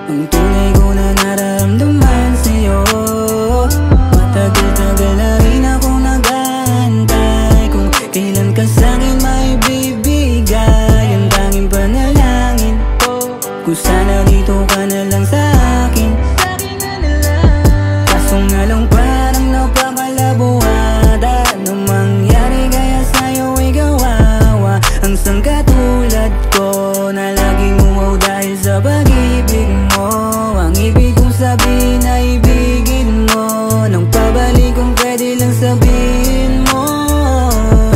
ang tunay ko na nararamdaman sa'yo. Matagal-tagal na rin ako nag-aantay kung kailan ka sa'kin maibibigay ang tanging panalangin ko, kung sana dito ka na lang sa'kin. Kaso nga lang parang napakalabuhada nung mangyari, kaya sa'yo ay kawawa ang sang katulad ko na laging umaw dahil sa pag-ibig mo. Ang ibig kong sabihin na ibigin mo, nang pabalik kung pwede lang sabihin mo.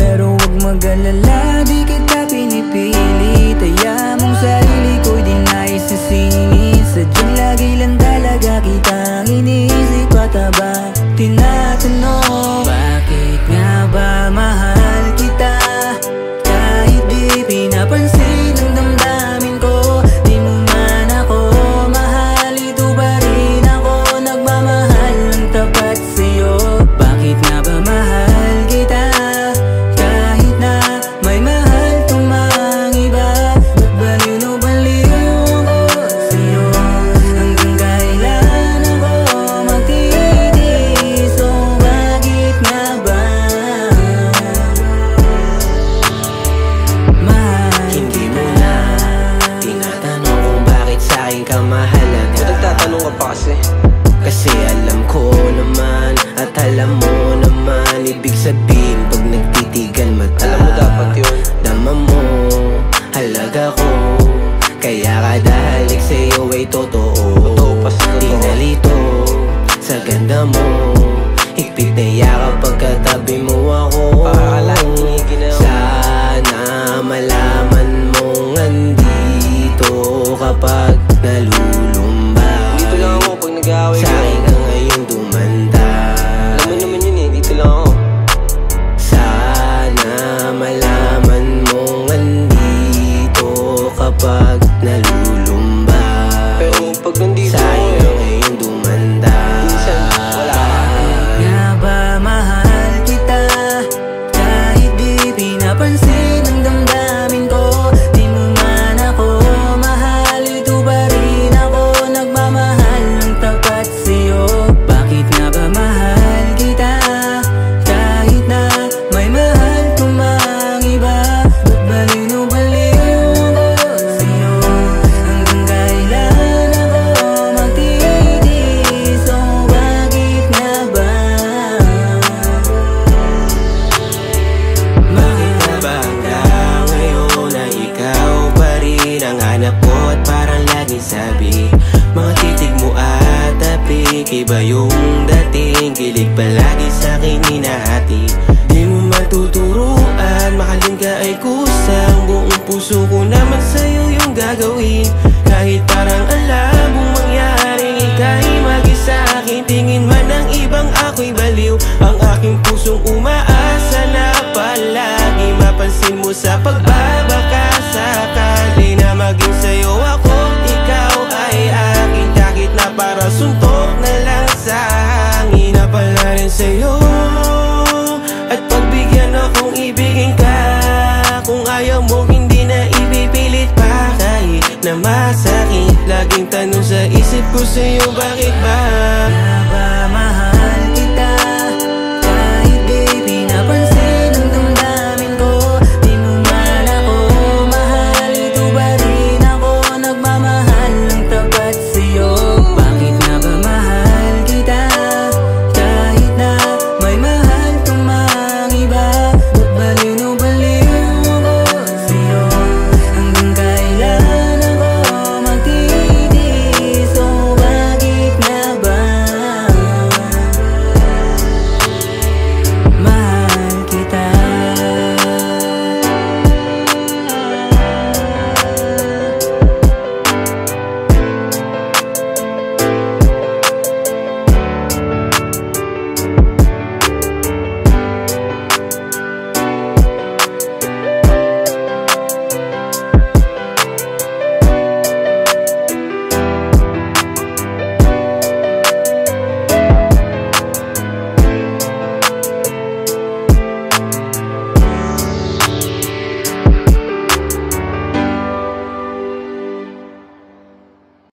Pero huwag mag-alala, di kita pinipilit. Taya mong sarili ko'y di na isisingit. Sadyang lagi lang talaga kitang iniisip at ba tinatanong, bakit nga ba mahal kita? Kahit di pinapansin ang damdamin ko, di mo man ako mahal, ito pa rin ako nagmamahal ng tapat sa'yo. Bakit nga ba mahal kita? Kahit na may mahal kang mga iba, ba't baliw na baliw ako sa'yo? Hanggang kailan ako magtitiis? O bakit nga ba mahal Hindi mo na tinatanong kung bakit sa'kin ka mahalaga. Kung nagtatanong ka pa Kasi alam ko naman at alam mo naman, ibig sabihin pag nagtitigan mata. alam mo dapat yun. Dama mo, halaga ko, kaya kada halik sa'yo ay totoo. Totoo pa sa Di totoo. nalito sa ganda mo, higpit na yakap pagkatabi mo ako. Pakakalaking ginawa. Sana malaman mong andito kapag nalulumbay. Dito lang ako pag nag-aaway ka. Sa'kin ka ngayon dumanda. Alam mo naman yun eh, dito lang ako. Sana malaman mong andito kapag nalulumbay. Pero pag nandito Sa'kin ka ngayon dumanda. minsan wala ka. nga ba mahal kita? Kahit di pinapansin ang damdamin ko, di mo man ako mahal, ito pa rin ako nagmamahal ng tapat sa'yo. Bakit nga ba mahal kita? Kahit na may mahal kang mga iba, ba't baliw na baliw ako sa'yo? Hanggang kailan ako magtitiis? O bakit nga ba? Bakit ka ba hanggang ngayon na ikaw pa rin ang hanap ko at parang laging sabi, mga titig mo at tapik, iba yung dating, kilig palagi sa'kin hinahati. Di mo matuturuan, mahalin ka ay kusang, buong puso ko naman sa'yo yung gagawin. Kahit parang alam mong mangyaring ika'y mag-isa akin, tingin man ng ibang ako'y baliw, ang aking pusong umaasa na palagi mapansin mo sa pagbabaka. Sakali na maging sa'yo ako, ikaw ay akin, kahit na para suntok na lang sa hangin. Napala rin sa'yo at pagbigyan akong ibigin ka. Kung ayaw mo hindi na ipipilit pa, kahit na masakit. Laging tanong sa isip ko sa'yo, bakit ba? Nga ba mahal